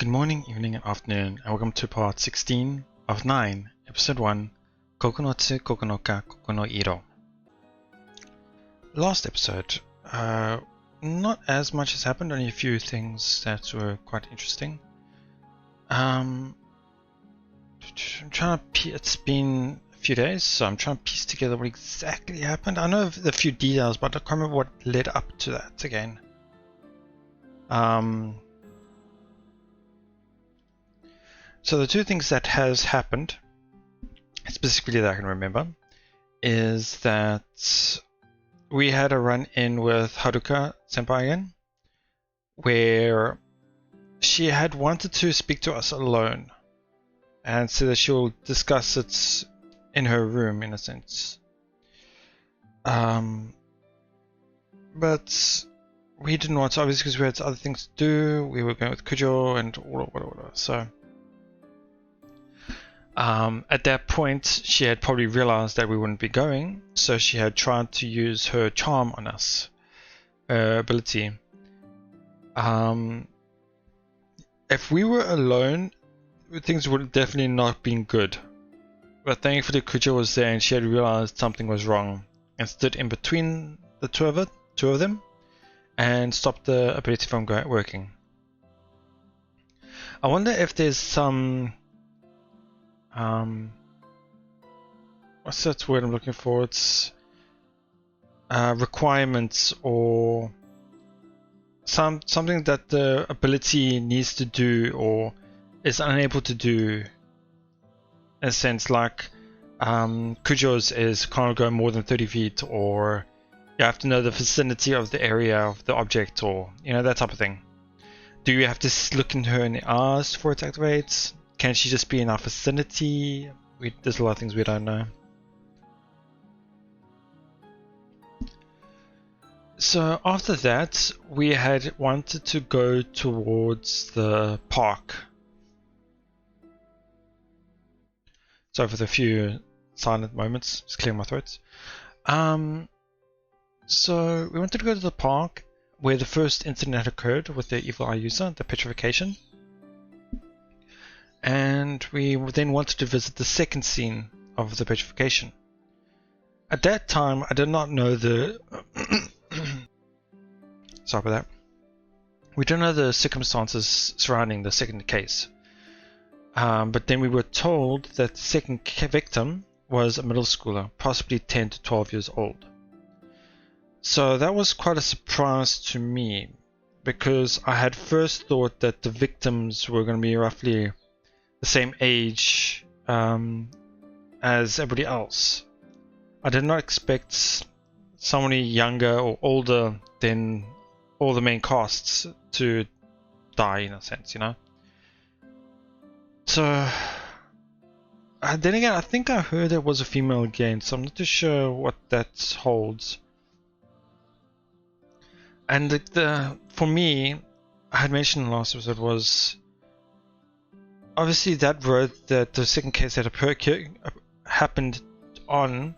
Good morning, evening, and afternoon, and welcome to part 16 of 9, episode 1, Koko no tsu koko no ka koko no iro. Last episode, not as much has happened, only a few things that were quite interesting. I'm trying to it's been a few days, so I'm trying to piece together what exactly happened. I know a few details, but I can't remember what led up to that again. So the two things that has happened, specifically that I can remember, is that we had a run-in with Haruka senpai again, where she had wanted to speak to us alone, and so that she'll discuss it in her room, in a sense. But we didn't want to, obviously, because we had other things to do. We were going with Kujo and whatever. So at that point, she had probably realized that we wouldn't be going, so she had tried to use her charm on us, her ability. If we were alone, things would have definitely not been good. But thankfully, Kujo was there, and she had realized something was wrong, and stood in between the two of them, and stopped the ability from working. I wonder if there's some what's that word I'm looking for? It's requirements or something that the ability needs to do or is unable to do. In a sense, like Kujo's is can't go more than 30 feet, or you have to know the vicinity of the area of the object, or that type of thing. Do you have to look in her in the eyes for it to activate? Can she just be in our vicinity? There's a lot of things we don't know. So after that, we had wanted to go towards the park. So for the few silent moments, just clearing my throat. So we wanted to go to the park where the first incident had occurred with the evil eye user, the petrification. And we then wanted to visit the second scene of the petrification. At that time, I did not know the sorry about that. We didn't know the circumstances surrounding the second case. But then we were told that the second victim was a middle schooler, possibly 10 to 12 years old. So that was quite a surprise to me, because I had first thought that the victims were going to be roughly the same age as everybody else. I did not expect somebody younger or older than all the main casts to die, in a sense, So then again, I think I heard there was a female again, so I'm not too sure what that holds. And for me, I had mentioned in the last episode, was obviously that road that the second case that happened on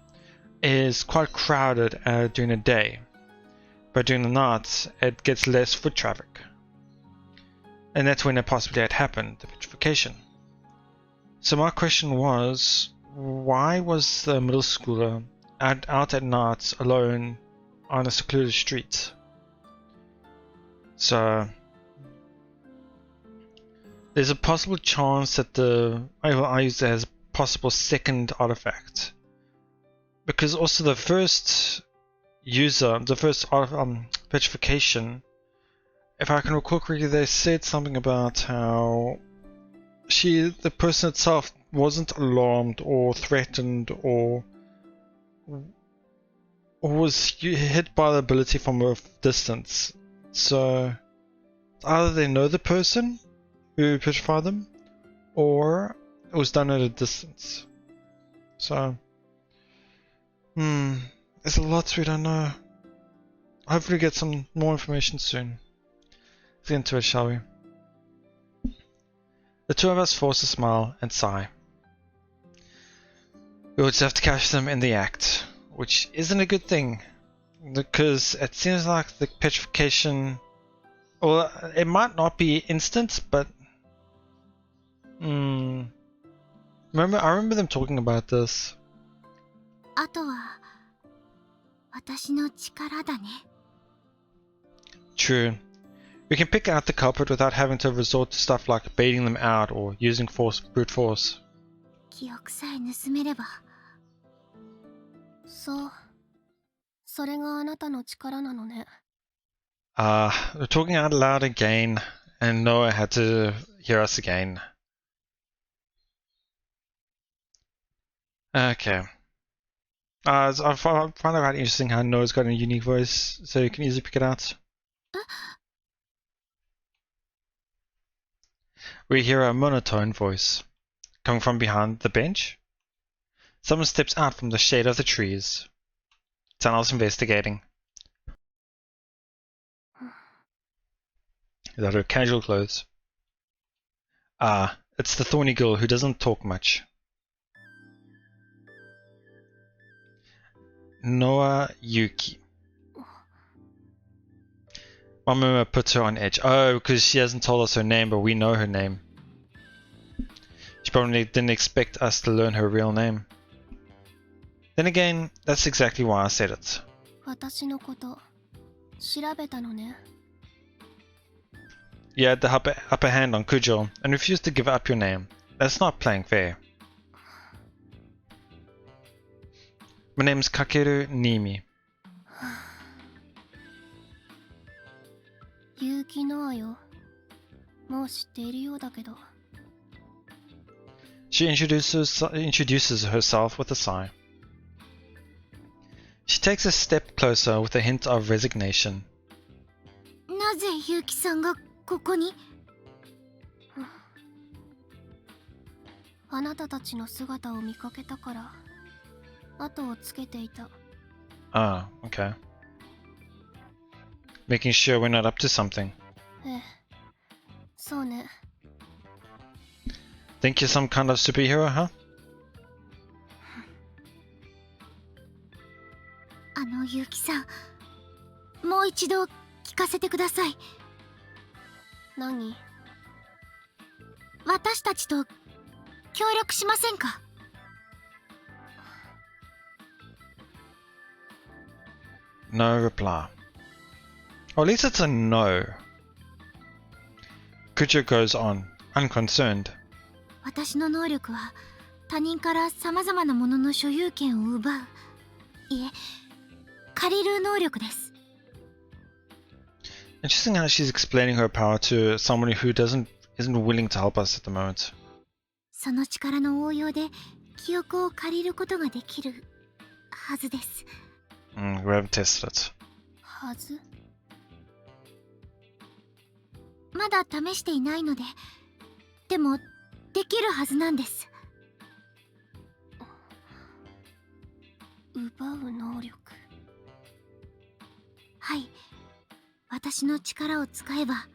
is quite crowded during the day, but during the night it gets less foot traffic, and that's when it possibly had happened, the petrification. So my question was, why was the middle schooler out at night alone on a secluded street? So there's a possible chance that the evil eye user has a possible second artifact, because also the first user, the first petrification, if I can recall correctly, they said something about how the person itself wasn't alarmed or threatened or was hit by the ability from a distance. So either they know the person who petrified them, or it was done at a distance. So there's a lot we don't know. Hopefully get some more information soon. Let's get into it, shall we? The two of us force a smile and sigh. We would just have to catch them in the act, which isn't a good thing, because it seems like the petrification, well, it might not be instant, but Hmm. I remember them talking about this. あとは私の力だね。 True. We can pick out the culprit without having to resort to stuff like baiting them out or using brute force. 記憶さえ盗めれば。そう。それがあなたの力なのね。We're talking out loud again, and Noah had to hear us again. Okay. I find it quite interesting how Noah's got a unique voice, so you can easily pick it out. We hear a monotone voice coming from behind the bench. Someone steps out from the shade of the trees. Tunnel's investigating. Is that her casual clothes? It's the thorny girl who doesn't talk much. Noa Yuki. Mama puts her on edge. Oh, because she hasn't told us her name, but we know her name. She probably didn't expect us to learn her real name. Then again, that's exactly why I said it. 私のこと調べたのね。 You had the upper hand on Kujo and refused to give up your name. That's not playing fair. My name's Kakeru Nimi. 結城ノアよ。もう知っているようだけど。 She introduces herself with a sigh. She takes a step closer with a hint of resignation. なぜ結城さんがここに？あなたたちの姿を見かけたから後をつけていた。 Ah, okay. Making sure we're not up to something. ええ、そうね。 Think you're some kind of superhero, huh? 結城さん、もう一度聞かせてください。何？私たちと協力しませんか？ No reply. Or at least it's a no. Kujo goes on, unconcerned. 私の能力は他人から様々なものの所有権を奪う、いえ、借りる能力です。 Interesting how she's explaining her power to someone who isn't willing to help us at the moment. その力の応用で記憶を借りることができるはずです。 We haven't tested it. はず？まだ試していないので、でもできるはずなんです。奪う能力。はい、私の力を使えば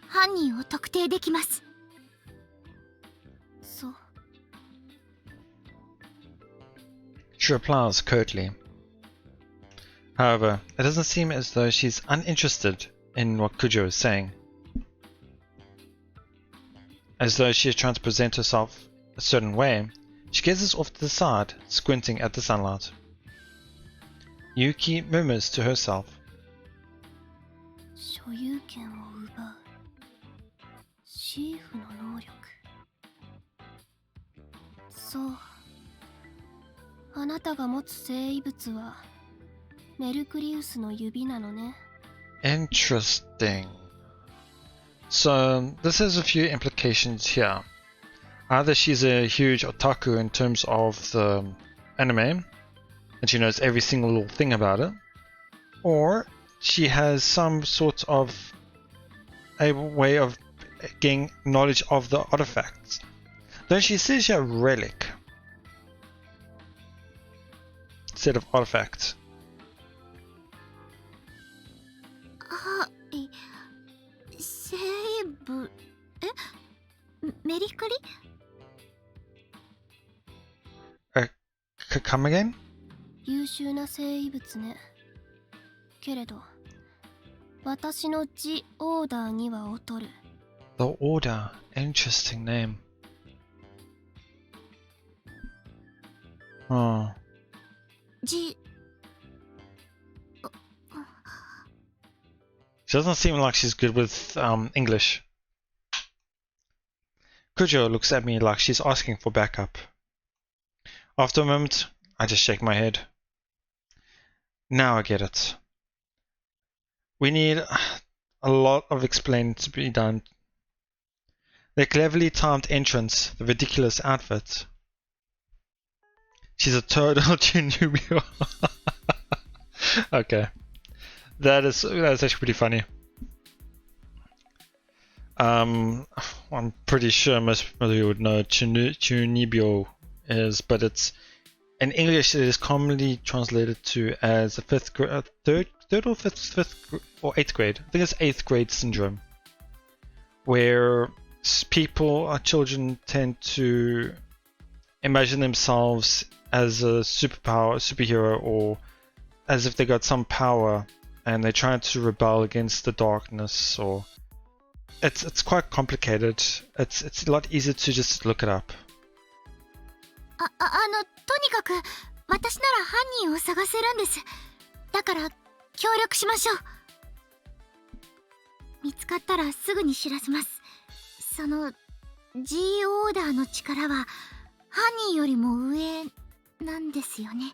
犯人を特定できます。そう。 She replies curtly. However, it doesn't seem as though she's uninterested in what Kujo is saying. As though she is trying to present herself a certain way, she gazes off to the side, squinting at the sunlight. Yuki murmurs to herself. 所有権を奪う。シーフの能力。そう。あなたが持つ生異物はメルクリウスの指なのね。 Interesting. So, this has a few implications here. Either she's a huge otaku in terms of the anime, and she knows every single little thing about it, or she has some sort of a way of getting knowledge of the artifacts. Though she says a relic instead of artifact. はい。生物。メリクリ？ Come again? 優秀な生異物ね。けれど私のジオーダーには劣る。The Order. Interesting name. Oh. G. She doesn't seem like she's good with English. Kujo looks at me like she's asking for backup. After a moment, I just shake my head. Now I get it. We need a lot of explaining to be done. The cleverly timed entrance, the ridiculous outfit. She's a total Chinubio. Okay. That's actually pretty funny. I'm pretty sure most of you would know what Chunibyo is, but it's in English it is commonly translated to as a third or fifth or 8th grade. I think it's 8th grade syndrome, where children tend to imagine themselves as a superhero, or as if they got some power, and they try to rebel against the darkness. Or it's quite complicated. It's a lot easier to just look it up. とにかく私なら犯人を探せるんです。だから協力しましょう。見つかったらすぐに知らせます。その G オーダーの力は犯人よりも上なんですよね。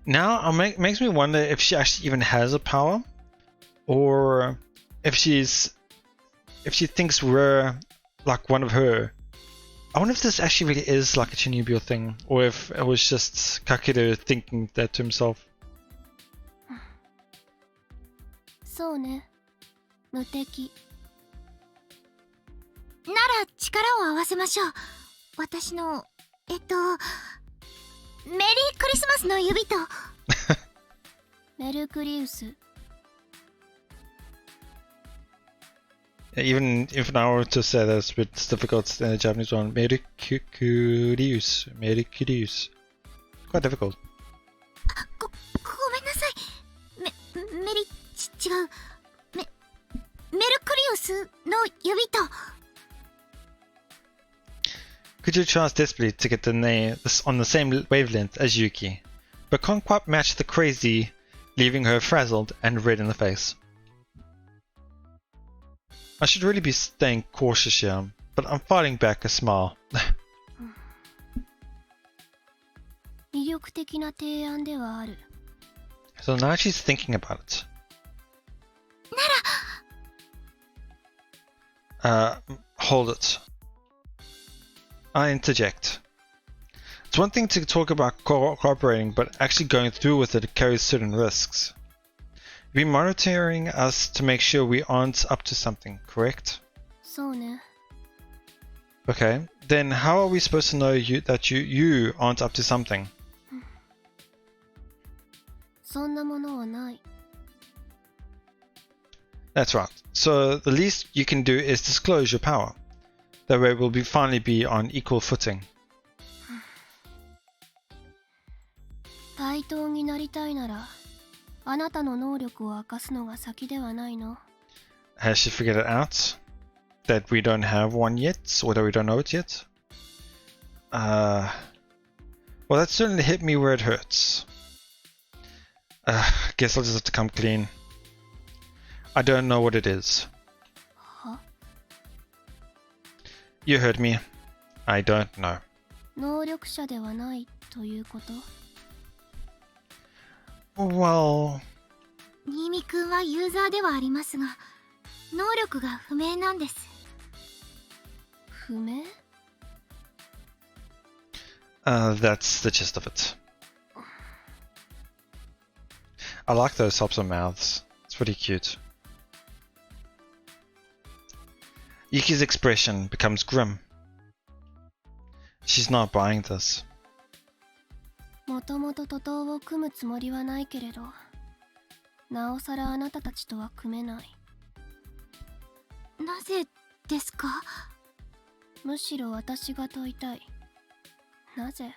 Now it makes me wonder if she actually even has a power, or if she thinks we're like one of her. I wonder if this actually really is like a Chinubyo thing, or if it was just Kakeru thinking that to himself. そうね。無敵。なら力を合わせましょう。私のメリークリスマスの指とメルクリウス。Even if I were to say that's a bit difficult in the Japanese one, Mercurius. Quite difficult. ごめんなさい。メリ違う。メルクリウスの指と。Kujo tries desperately to get this on the same wavelength as Yuki, but can't quite match the crazy, leaving her frazzled and red in the face. I should really be staying cautious here, but I'm fighting back a smile. 魅力的な提案ではある。So now she's thinking about it. なら hold it. I interject. It's one thing to talk about cooperating, but actually going through with it carries certain risks. You've been monitoring us to make sure we aren't up to something, correct? そうね。 Okay, then how are we supposed to know that you aren't up to something? そんなものはない。 That's right. So the least you can do is disclose your power. That way we'll finally be on equal footing. 対等になりたいなら、あなたの能力を明かすのが先ではないの。 Has she figured it out? That we don't have one yet? Or that we don't know it yet? Well, that certainly hit me where it hurts. Guess I'll just have to come clean. I don't know what it is. Huh? You heard me. I don't know. 能力者ではないということ？ Well... 新見くんはユーザーではありますが、能力が不明なんです。不明？ That's the gist of it. I like those tops of mouths. It's pretty cute. Yuki's expression becomes grim. She's not buying this. もともと徒党を組むつもりはないけれど、なおさらあなたたちとは組めない。なぜですか？むしろ私が問いたい。なぜ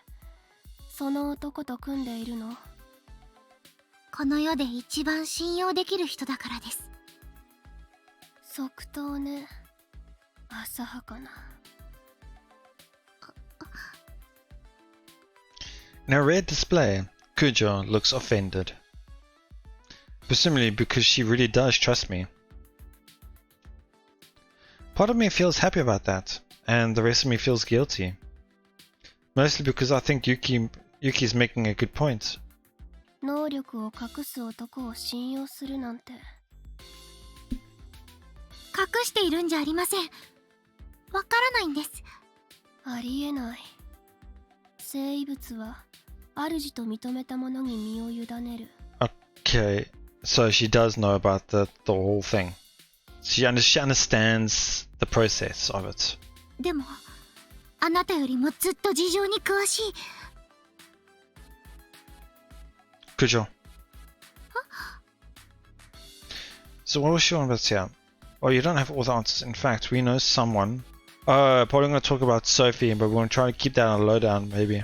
その男と組んでいるの？この世で一番信用できる人だからです。即答ね。浅はかな。In a rare display, Kujo looks offended. Presumably because she really does trust me. Part of me feels happy about that, and the rest of me feels guilty. Mostly because I think Yuki's making a good point. 能力を隠す男を信用するなんて。隠しているんじゃありません。わからないんです。ありえない。生物は主と認めたものに身を委ねる。Okay, so she does know about the whole thing. She understands the process of it. でも、あなたよりもずっと事情に詳しい。Kujo. So what was she on about here? Oh, you don't have all the answers. In fact, we know someone. Probably going to talk about Sophie, but we're going to try to keep that on a lowdown, maybe.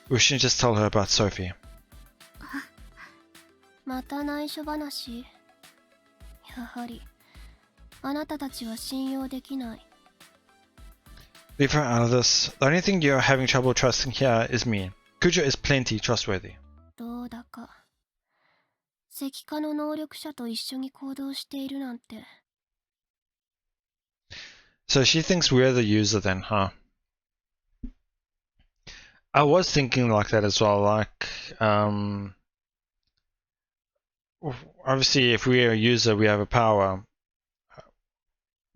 We shouldn't just tell her about Sophie. また内緒話。やはり、あなたたちは信用できない。Leave her out of this. The only thing you're having trouble trusting here is me. Kujo is plenty trustworthy. どうだか。石化の能力者と一緒に行動しているなんて。So she thinks we're the user then, huh? I was thinking like that as well, like, obviously if we're a user, we have a power.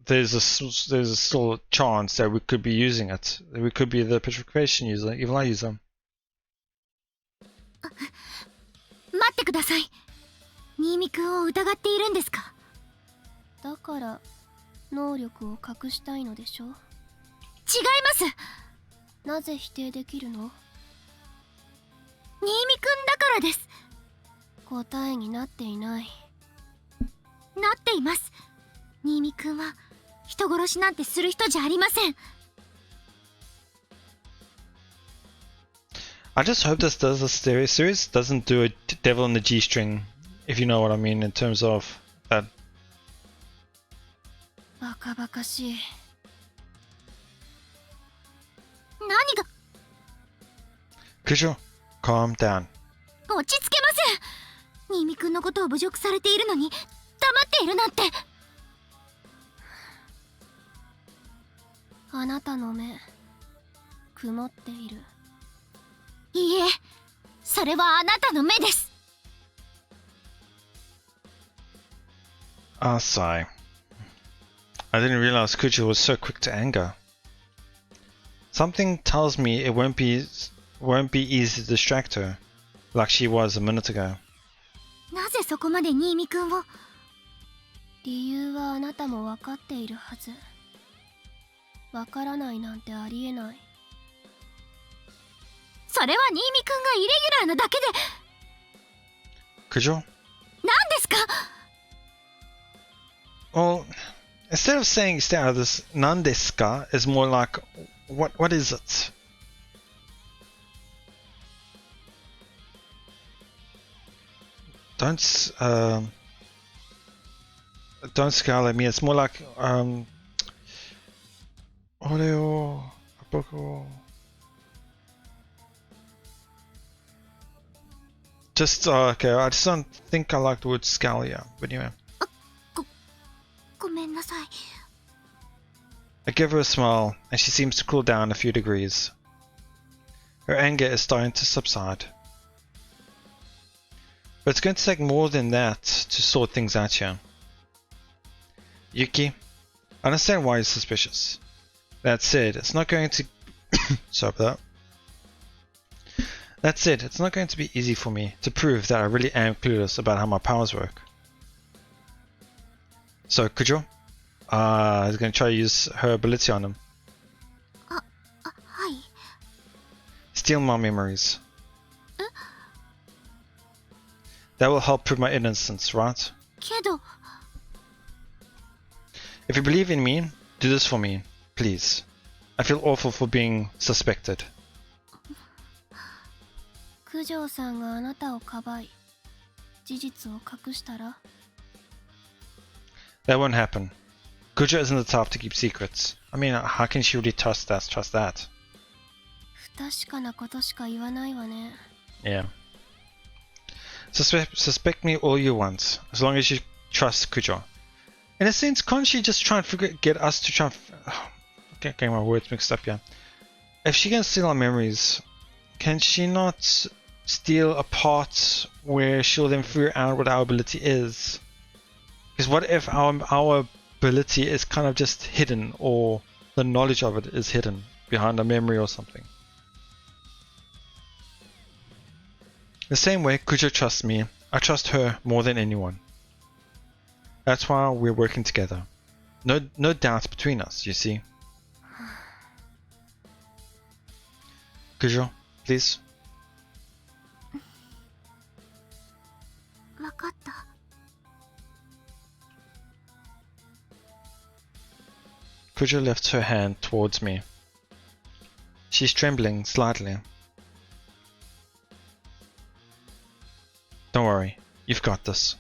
There's still a chance that we could be using it. We could be the petrification user, evil eye user. 待ってください。新見くんを疑っているんですか？だから能力を隠したいのでしょ？違います。なぜ否定できるの？新見くんだからです。答えになっていない。なっています。新見くんは人殺しなんてする人じゃありません。I just hope this series doesn't do a devil in the G-string, if you know what I mean, in terms of that. バカバカしい。何が？ Kujo, calm down. 落ち着けません。新見くんのことを侮辱されているのに黙っているなんて。あなたの目、曇っている。いいえ、それはあなたの目です。Ah, sigh. I didn't realize Kujo was so quick to anger. Something tells me it won't be easy to distract her, like she was a minute ago. なぜそこまで新見くんを？理由はあなたも分かっているはず。分からないなんてありえない。それは新見くんがイレギュラーなだけで。Kujo? 何ですか？ Well, instead of saying stay out of this, nan desu ka is more like, what is it? Don't scowl at me. It's more like oreo, aboko. Just okay. I just don't think I like the word scowl here. But anyway, ごめんなさい。 I give her a smile, and she seems to cool down a few degrees. Her anger is starting to subside. But it's going to take more than that to sort things out here. Yuki, I understand why you're suspicious. That said, it's not going to... Sorry about that. That said, it's not going to be easy for me to prove that I really am clueless about how my powers work. So, Kujo? He's going to try to use her ability on him. はい。 Steal my memories. That will help prove my innocence, right? けど。 If you believe in me, do this for me, please. I feel awful for being suspected. 九条さんがあなたをかばい、事実を隠したら？ That won't happen. Kujo isn't the type to keep secrets. I mean, how can she really trust that? Yeah. Suspect me all you want, as long as you trust Kujo. In a sense, can't she just try and get us to try and... getting my words mixed up here. If she can steal our memories, can she not steal a part where she'll then figure out what our ability is? Because what if our ability is kind of just hidden, or the knowledge of it is hidden behind a memory or something? The same way Kujo trusts me, I trust her more than anyone. That's why we're working together. No doubts between us, you see. Kujo, please. Kujo lifts her hand towards me. She's trembling slightly. Don't worry, you've got this.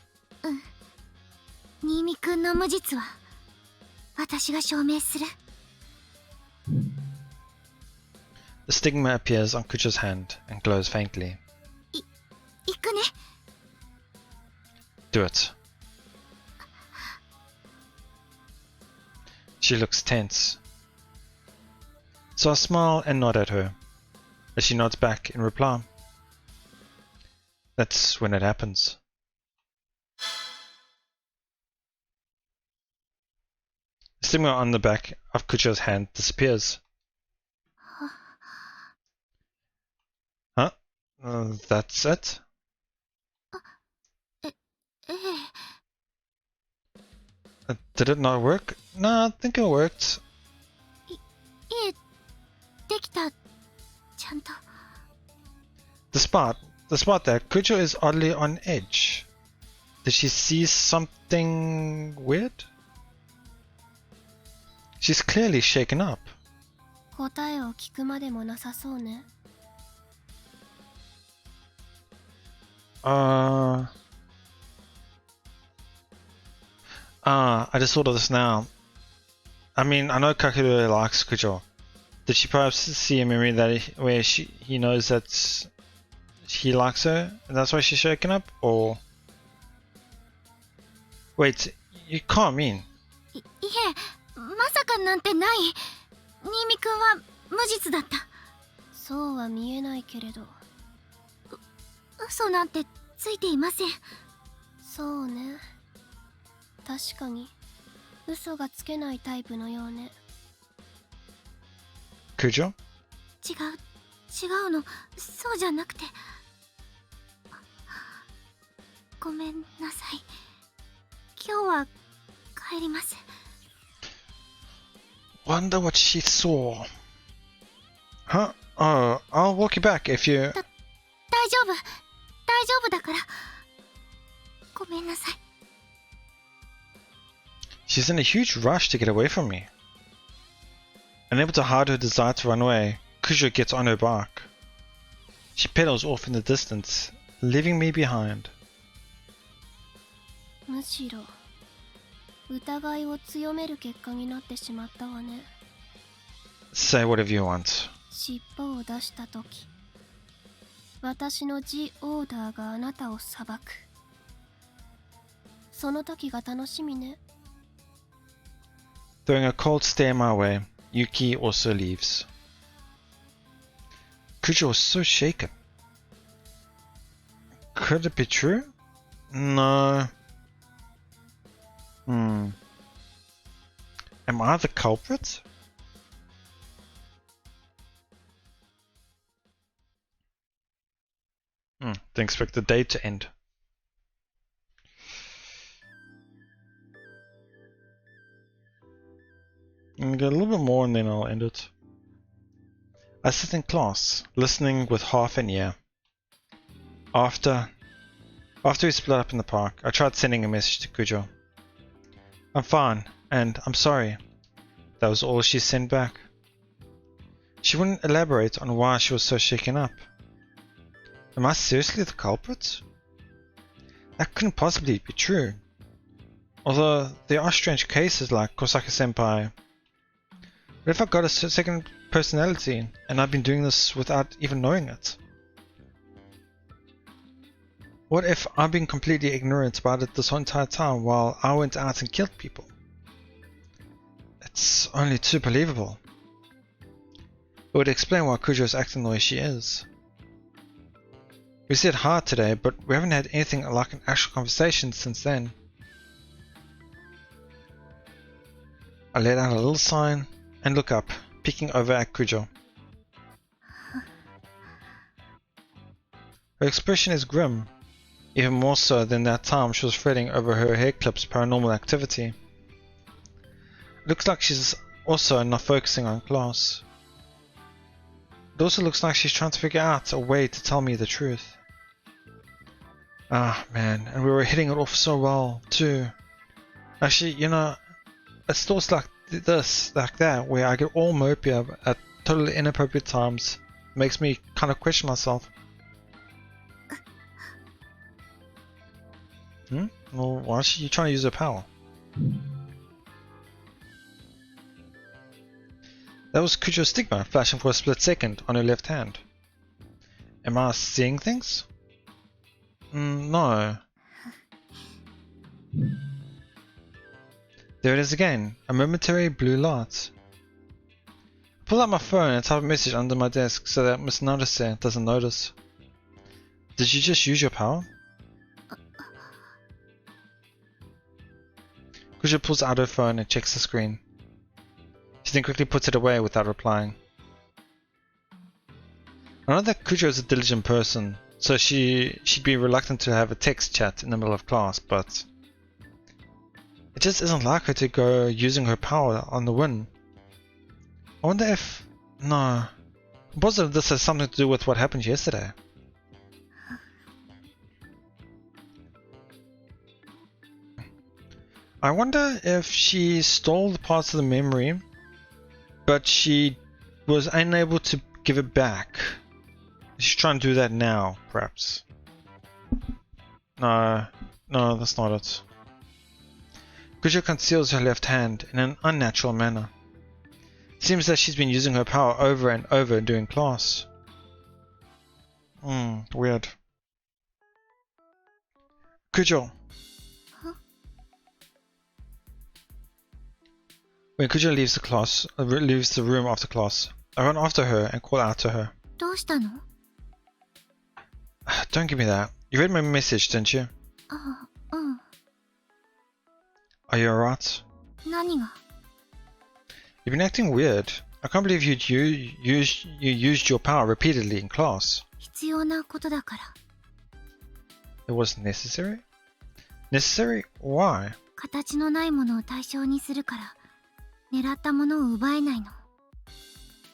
The stigma appears on Kujo's hand and glows faintly. Do it. She looks tense. So I smile and nod at her, as she nods back in reply. That's when it happens. The stigma on the back of Kujo's hand disappears. Huh? That's it? Did it not work? No, I think it worked. Despite that, Kujo is oddly on edge. Did she see something weird? She's clearly shaken up. I just thought of this now. I mean, I know Kakeru likes Kujo. Did she perhaps see a memory that where he knows that he likes her, and that's why she's shaken up? Or wait, you can't mean. Kujo? Wonder what she saw. Huh? Oh, I'll walk you back if you... She's in a huge rush to get away from me. Unable to hide her desire to run away, Kujo gets on her bike. She pedals off in the distance, leaving me behind. Say whatever you want. Throwing a cold stare my way, Yuki also leaves. Kujo was so shaken. Could it be true? No. Am I the culprit? Didn't expect the day to end. I'll get a little bit more and then I'll end it. I sit in class, listening with half an ear. After we split up in the park, I tried sending a message to Kujo. I'm fine, and I'm sorry. That was all she sent back. She wouldn't elaborate on why she was so shaken up. Am I seriously the culprit? That couldn't possibly be true. Although there are strange cases like Kosaki-senpai. What if I got a second personality and I've been doing this without even knowing it? What if I've been completely ignorant about it this whole entire time while I went out and killed people? It's only too believable. It would explain why Kujo is acting the way she is. We said hi today, but we haven't had anything like an actual conversation since then. I let out a little sign and look up, peeking over at Kujo. Her expression is grim, even more so than that time she was fretting over her hair clip's paranormal activity. Looks like she's also not focusing on class. It also looks like she's trying to figure out a way to tell me the truth. Ah man, and we were hitting it off so well too. Actually, you know, it's thoughts like this, like that, where I get all mopey at totally inappropriate times. Makes me kind of question myself. Well, why is she trying to use her power? That was Kujo's stigma flashing for a split second on her left hand. Am I seeing things? No. There it is again, a momentary blue light. I pull out my phone and type a message under my desk so that Miss Notice doesn't notice. Did you just use your power? Kujo pulls out her phone and checks the screen. She then quickly puts it away without replying. I know that Kujo is a diligent person, so she'd be reluctant to have a text chat in the middle of class, but it just isn't like her to go using her power on the whim. I wonder if... no. I'm positive this has something to do with what happened yesterday. I wonder if she stole the parts of the memory, but she was unable to give it back. She's trying to do that now, perhaps. No, that's not it. Kujo conceals her left hand in an unnatural manner. It seems that she's been using her power over and over during class. Weird. Kujo. When Kujo leaves the room after class, I run after her and call out to her. どうしたの? Don't give me that. You read my message, didn't you? Are you alright? 何が? You've been acting weird. I can't believe you used your power repeatedly in class. 必要なことだから. It was necessary? Necessary? Why? 形のないものを対象にするから、狙ったものを奪えないの。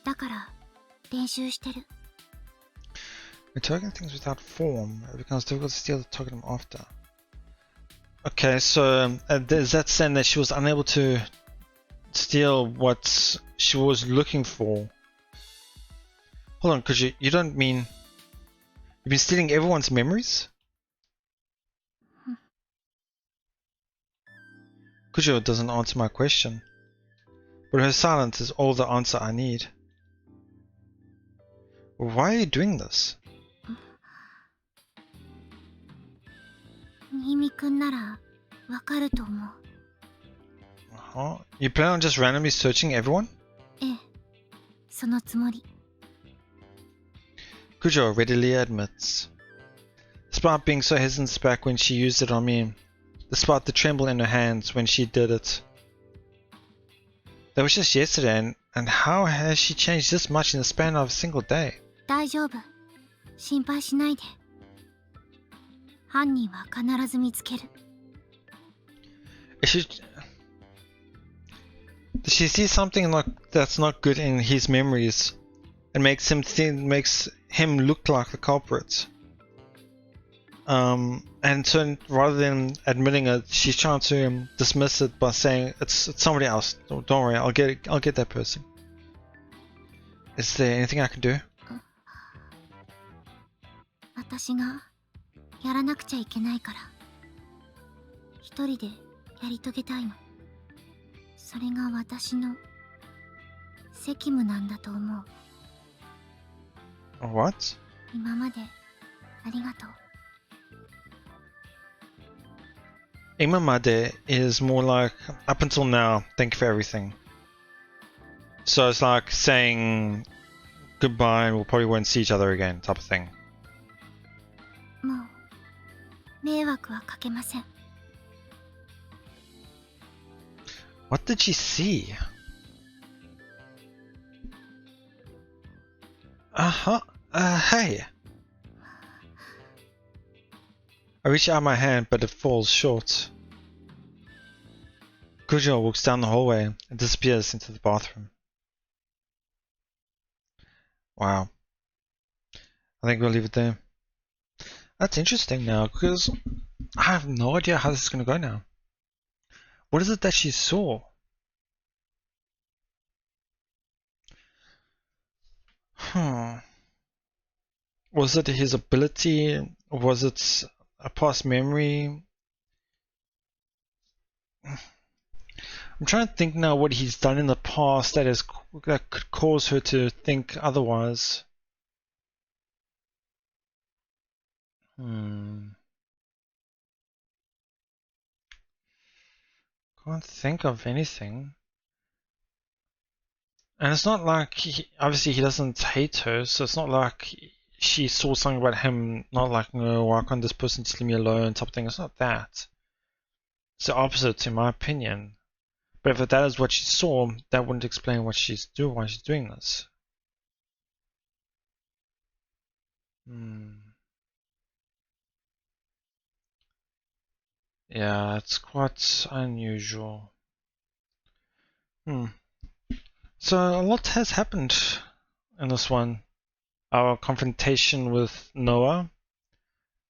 だから、練習してる。When targeting things without form, it becomes difficult to steal the target I'm after. Okay, so is that saying that she was unable to steal what she was looking for? Hold on, because you don't mean you've been stealing everyone's memories? Kujo doesn't answer my question, but her silence is all the answer I need. Why are you doing this? 新見くんならわかると思う。You plan on just randomly searching everyone? ええ、そのつもり。Kujo readily admits. Despite being so hesitant back when she used it on me, despite the tremble in her hands when she did it. That was just yesterday, and how has she changed this much in the span of a single day? 大丈夫。心配しないで。犯人は必ず見つける。Did she see something that's not good in his memories and makes him look like the culprit? And so rather than admitting it, she's trying to dismiss it by saying it's somebody else. Don't worry, I'll get that person. Is there anything I can do? 私がやらなくちゃいけないから。一人でやり遂げたいの。それが私の責務なんだと思う。What? 今までありがとう。Imamade is more like up until now, thank you for everything. So it's like saying goodbye and we'll probably won't see each other again type of thing. もう迷惑はかけません。What did she see? Hey! I reach out my hand, but it falls short. Kujo walks down the hallway and disappears into the bathroom. Wow. I think we'll leave it there. That's interesting now, because I have no idea how this is going to go now. What is it that she saw? Was it his ability? Was it a past memory? I'm trying to think now what he's done in the past that could cause her to think otherwise. Can't think of anything. And it's not like, obviously he doesn't hate her, so it's not like she saw something about him, not like, no, why can't this person just leave me alone, type of thing. It's not that. It's the opposite, in my opinion. But if that is what she saw, that wouldn't explain what she's doing, why she's doing this. Yeah, it's quite unusual. So a lot has happened in this one. Our confrontation with Noah,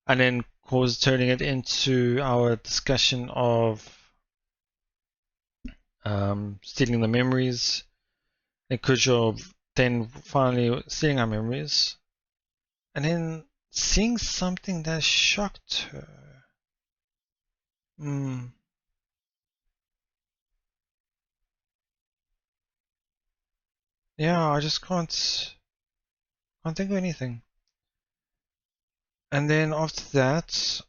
and then turning it into our discussion of stealing the memories, and Kujo then finally stealing our memories, and then seeing something that shocked her. Yeah, I just can't think of anything. And then after that,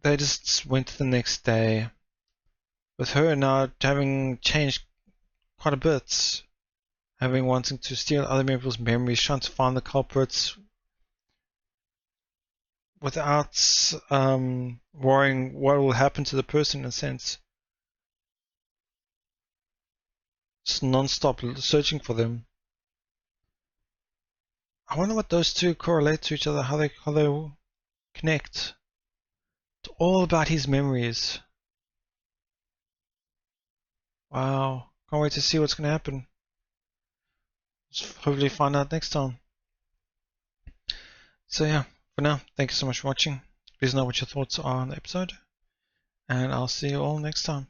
they just went to the next day, with her now having changed quite a bit, having wanting to steal other people's memories, trying to find the culprits, without worrying what will happen to the person, in a sense. Just non-stop searching for them. I wonder what those two correlate to each other, how they connect. It's all about his memories. Wow, can't wait to see what's going to happen. Let's hopefully find out next time. So yeah, for now, thank you so much for watching. Please know what your thoughts are on the episode, and I'll see you all next time.